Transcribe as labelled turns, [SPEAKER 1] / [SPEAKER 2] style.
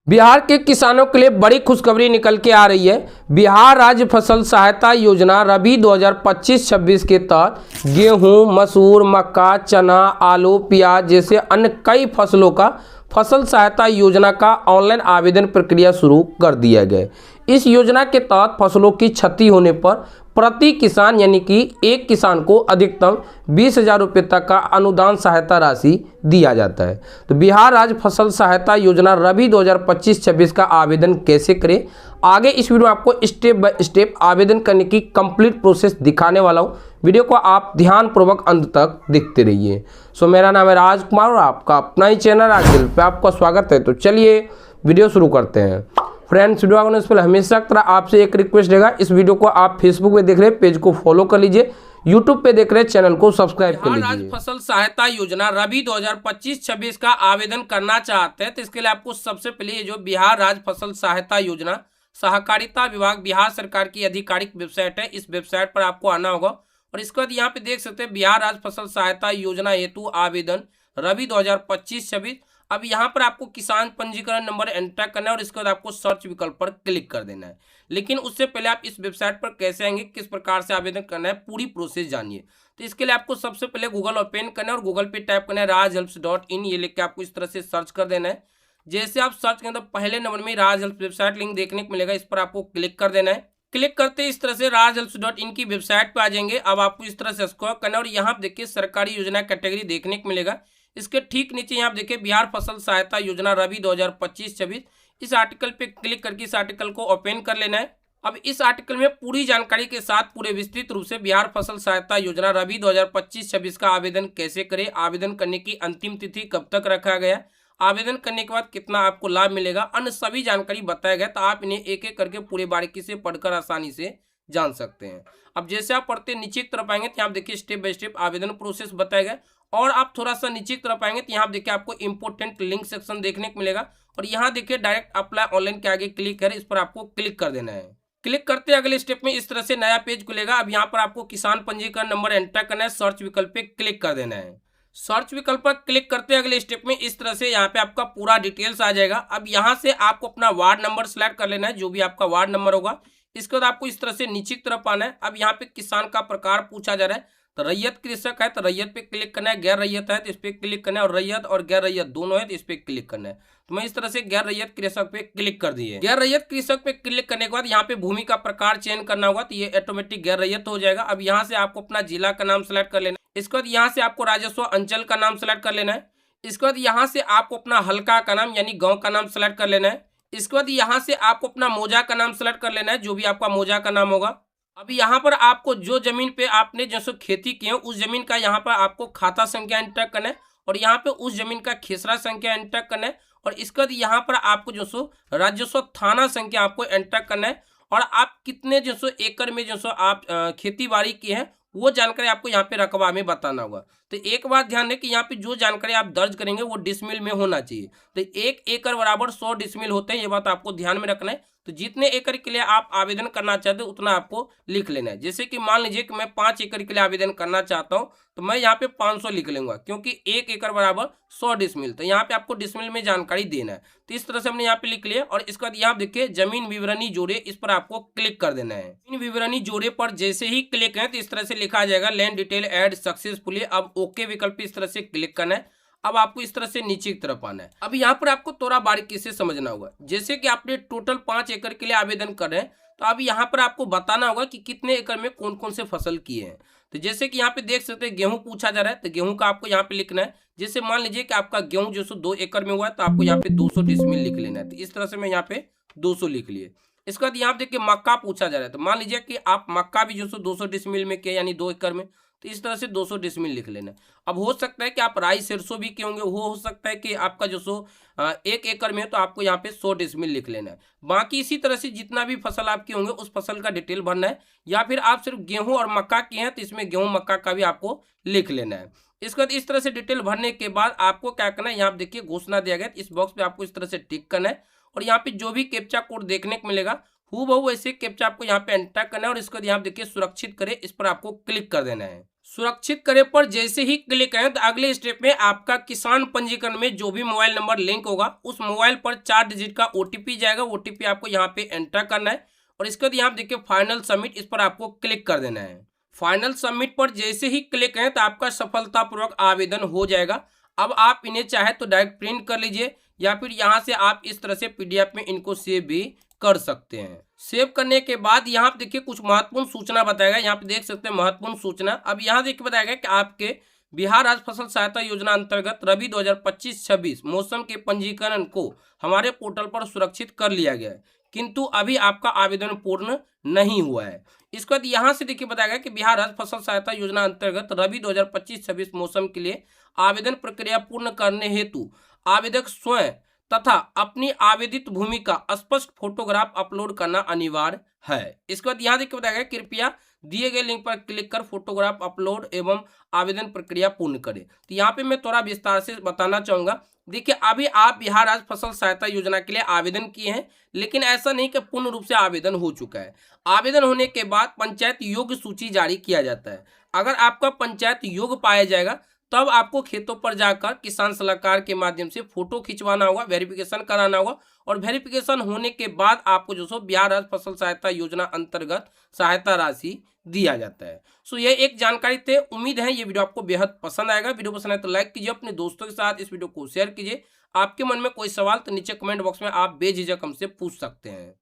[SPEAKER 1] बिहार के किसानों के लिए बड़ी खुशखबरी निकल के आ रही है। बिहार राज्य फसल सहायता योजना रबी 2025-26 के तहत गेहूं, मसूर, मक्का, चना, आलू, प्याज जैसे अन्य कई फसलों का फसल सहायता योजना का ऑनलाइन आवेदन प्रक्रिया शुरू कर दिया गया। इस योजना के तहत फसलों की क्षति होने पर प्रति किसान यानी कि एक किसान को अधिकतम 20,000 रुपये तक का अनुदान सहायता राशि दिया जाता है। तो बिहार राज्य फसल सहायता योजना रबी 2025-26 का आवेदन कैसे करें, आगे इस वीडियो में आपको स्टेप बाय स्टेप आवेदन करने की कंप्लीट प्रोसेस दिखाने वाला हूँ। वीडियो को आप ध्यानपूर्वक अंत तक देखते रहिए। सो मेरा नाम है राजकुमार और आपका अपना ही चैनल राजदिल पे आपका स्वागत है। तो चलिए वीडियो शुरू करते हैं। फ्रेंड्स, वीडियो आने से पहले हमेशा की तरह आपसे एक रिक्वेस्ट रहेगा, इस वीडियो को आप फेसबुक पे देख रहे हैं पेज को फॉलो कर लीजिए, यूट्यूब पे देख रहे हैं चैनल को सब्सक्राइब कर लीजिए। राज्य फसल सहायता योजना रबी 2025-26 का आवेदन करना चाहते हैं तो इसके लिए आपको सबसे पहले ये जो बिहार राज्य फसल सहायता योजना सहकारिता विभाग बिहार सरकार की आधिकारिक वेबसाइट है, इस वेबसाइट पर आपको आना होगा और इसके बाद यहाँ पे देख सकते हैं बिहार राज्य फसल सहायता योजना हेतु आवेदन रबी 2025-26। अब यहाँ पर आपको किसान पंजीकरण नंबर एंटर करना है और इसके बाद आपको सर्च विकल्प पर क्लिक कर देना है। लेकिन उससे पहले आप इस वेबसाइट पर कैसे आएंगे, किस प्रकार से आवेदन करना है, पूरी प्रोसेस जानिए। तो इसके लिए आपको सबसे पहले गूगल ओपन करना है और गूगल पे टाइप करना है rajhelps.in, ये लिख के आपको इस तरह से सर्च कर देना है। जैसे आप सर्च करें तो पहले नंबर में राज हेल्प्स वेबसाइट लिंक देखने को मिलेगा, इस पर आपको क्लिक कर देना है। क्लिक करते ही इस तरह से rajhelps.in की वेबसाइट पे आ जाएंगे। अब आपको इस तरह से स्क्रॉल करना है और यहाँ देखिए सरकारी योजना कैटेगरी देखने को मिलेगा। इसके ठीक नीचे यहाँ देखिए बिहार फसल सहायता योजना रबी 2025-26, इस आर्टिकल पे क्लिक करके इस आर्टिकल को ओपन कर लेना है। अब इस आर्टिकल में पूरी जानकारी के साथ पूरे विस्तृत रूप से बिहार फसल सहायता योजना रबी 2025-26 का आवेदन कैसे करें, आवेदन करने की अंतिम तिथि कब तक रखा गया, आवेदन करने के बाद कितना आपको लाभ मिलेगा, अन्य सभी जानकारी बताया गया। तो आप इन्हें एक एक करके पूरे बारीकी से पढ़कर आसानी से जान सकते हैं। अब जैसे आप पढ़ते नीचे की तरफ आएंगे तो यहाँ देखिए स्टेप बाय स्टेप आवेदन प्रोसेस बताया गया और आप थोड़ा सा नीचे की तरफ आएंगे तो यहाँ देखिए आपको इंपोर्टेंट लिंक सेक्शन देखने को मिलेगा और यहाँ देखिए डायरेक्ट अप्लाई ऑनलाइन के आगे क्लिक है, इस पर आपको क्लिक कर देना है। क्लिक करते अगले स्टेप में इस तरह से नया पेज खुलेगा। अब यहाँ पर आपको किसान पंजीकरण नंबर एंटर करना है, सर्च विकल्प पे क्लिक कर देना है। सर्च विकल्प पर क्लिक करते अगले स्टेप में इस तरह से यहाँ पे आपका पूरा डिटेल्स आ जाएगा। अब यहाँ से आपको अपना वार्ड नंबर सेलेक्ट कर लेना है, जो भी आपका वार्ड नंबर होगा। इसके बाद आपको इस तरह से नीचे की तरफ आना है। अब यहाँ पे किसान का प्रकार पूछा जा रहा है, तो रैयत कृषक है तो रैयत पे क्लिक करना है, गैर रैयत है तो इस पे क्लिक करना है और रैयत और गैर रैयत दोनों है तो इस पे क्लिक करना है। तो मैं इस तरह से गैर रैयत कृषक पे क्लिक कर दिए। गैर रैयत कृषक पे क्लिक करने के बाद यहाँ पे भूमि का प्रकार चयन करना होगा, तो ये ऑटोमेटिक गैर रैयत हो जाएगा। अब यहाँ से आपको अपना जिला का नाम सेलेक्ट कर लेना है। इसके बाद यहाँ से आपको राजस्व अंचल का नाम सेलेक्ट कर लेना है। इसके बाद यहाँ से आपको अपना हल्का का नाम यानी गाँव का नाम सेलेक्ट कर लेना है। इसके बाद यहाँ से आपको अपना मौजा का नाम सेलेक्ट कर लेना है, जो भी आपका मौजा का नाम होगा। अब यहाँ पर आपको जो जमीन पे आपने जैसे खेती की है उस जमीन का यहाँ पर आपको खाता संख्या एंटर करना है और यहाँ पे उस जमीन का खेसरा संख्या एंटर करना है और इसके बाद यहाँ पर आपको जो सो राजस्व थाना संख्या आपको एंटर करना है और आप कितने जो सो एकड़ में जो सो आप खेती बाड़ी की है वो जानकारी आपको यहाँ पे रकबा में बताना होगा। तो एक बात ध्यान दें कि यहाँ पे जो जानकारी आप दर्ज करेंगे वो डिसमिल में होना चाहिए। तो 1 एकड़ बराबर 100 डिसमिल होते हैं, ये बात आपको ध्यान में रखना है। तो जितने एकड़ के लिए आप आवेदन करना चाहते हो उतना आपको लिख लेना है। जैसे कि मान लीजिए कि मैं 5 एकड़ के लिए आवेदन करना चाहता हूँ तो मैं यहाँ पे 500 लिख लूंगा, क्योंकि 1 एकड़ बराबर 100 डिसमिल। तो यहाँ पे आपको डिसमिल में जानकारी देना है। तो इस तरह से हमने यहाँ पे लिख लिया और इसके बाद यहाँ देखिए जमीन विवरणी जोड़े, इस पर आपको क्लिक कर देना है। इन विवरणी जोड़े पर जैसे ही क्लिक है तो इस तरह से लिखा आ जाएगा लैंड डिटेल ऐड सक्सेसफुली। अब ओके विकल्प पे इस तरह से क्लिक करना है। अब आपको इस तरह से नीचे की तरफ आना है। अब यहाँ पर आपको थोड़ा बारीकी से समझना होगा। जैसे कि आपने टोटल 5 एकड़ के लिए आवेदन कर रहे हैं तो अब यहाँ पर आपको बताना होगा कि कितने एकड़ में कौन कौन से फसल किए हैं। तो जैसे कि यहाँ पे देख सकते हैं गेहूं पूछा जा रहा है, तो गेहूं का आपको यहाँ पे लिखना है। जैसे मान लीजिए कि आपका गेहूं जो सो 2 एकड़ में हुआ है तो आपको यहाँ पे 200 डिसमिल लिख लेना है। तो इस तरह से मैं यहाँ पे 200 लिख लिए। इसके बाद यहाँ देखिए मक्का पूछा जा रहा है, तो मान लीजिए कि आप मक्का भी जो सो 200 डिसमिल में किया यानी 2 एकड़ में, तो इस तरह से 200 डिसमिल लिख लेना। अब हो सकता है कि आप राई सरसों भी किए होंगे, वो हो सकता है कि आपका जो सो 1 एकड़ में, तो आपको यहाँ पे 100 डिसमिल लिख लेना है। बाकी इसी तरह से जितना भी फसल आप किए होंगे उस फसल का डिटेल भरना है। या फिर आप सिर्फ गेहूं और मक्का किए हैं तो इसमें गेहूं मक्का का भी आपको लिख लेना है। इसके बाद इस तरह से डिटेल भरने के बाद आपको क्या करना है, यहाँ देखिए घोषणा दिया गया, इस बॉक्स पे आपको इस तरह से टिक करना है और यहाँ पे जो भी कैप्चा कोड देखने को मिलेगा हूबहू वैसे कैप्चा आपको यहाँ पे एंटर करना है और इसको यहाँ देखिए सुरक्षित करें, इस पर आपको क्लिक कर देना है। सुरक्षित करे पर जैसे ही क्लिक करें तो अगले स्टेप में आपका किसान पंजीकरण में जो भी मोबाइल नंबर लिंक होगा उस मोबाइल पर 4 डिजिट का ओटीपी जाएगा। ओटीपी आपको यहाँ पे एंटर करना है और इसके बाद यहाँ पे देखिए फाइनल सबमिट, इस पर आपको क्लिक कर देना है। फाइनल सबमिट पर जैसे ही क्लिक करें तो आपका सफलतापूर्वक आवेदन हो जाएगा। अब आप इन्हें चाहे तो डायरेक्ट प्रिंट कर लीजिए या फिर यहाँ से आप इस तरह से पीडीएफ में इनको सेव भी कर सकते हैं। सेव करने के बाद यहाँ पे देखिए कुछ महत्वपूर्ण सूचना बताएगा। यहाँ पे देख सकते हैं महत्वपूर्ण सूचना। अब यहाँ देखिए बताएगा कि आपके बिहार राज्य फसल सहायता योजना अंतर्गत रबी 2025-26 मौसम के पंजीकरण को हमारे पोर्टल पर सुरक्षित कर लिया गया है, किंतु अभी आपका आवेदन पूर्ण नहीं हुआ है। इसके बाद यहाँ से देखिए बताएगा कि बिहार राज्य फसल सहायता योजना अंतर्गत रबी 2025-26 मौसम के लिए आवेदन प्रक्रिया पूर्ण करने हेतु आवेदक स्वयं तथा अपनी आवेदित भूमि का स्पष्ट फोटोग्राफ अपलोड करना अनिवार्य है। इसके बाद यहाँ देखिए बताएगा कृपया दिए गए लिंक पर क्लिक कर फोटोग्राफ अपलोड एवं आवेदन प्रक्रिया पूर्ण करें। तो यहाँ पे मैं थोड़ा विस्तार से बताना चाहूंगा। देखिए अभी आप बिहार राज्य फसल सहायता योजना के लिए आवेदन किए हैं, लेकिन ऐसा नहीं कि पूर्ण रूप से आवेदन हो चुका है। आवेदन होने के बाद पंचायत योग्य सूची जारी किया जाता है। अगर आपका पंचायत योग्य पाया जाएगा तब आपको खेतों पर जाकर किसान सलाहकार के माध्यम से फोटो खिंचवाना होगा, वेरिफिकेशन कराना होगा और वेरिफिकेशन होने के बाद आपको जो सो बिहार राज्य फसल सहायता योजना अंतर्गत सहायता राशि दिया जाता है। सो ये एक जानकारी थे। उम्मीद है ये वीडियो आपको बेहद पसंद आएगा। वीडियो पसंद आए तो लाइक कीजिए, अपने दोस्तों के साथ इस वीडियो को शेयर कीजिए। आपके मन में कोई सवाल तो नीचे कमेंट बॉक्स में आप बेझिझक हमसे पूछ सकते हैं।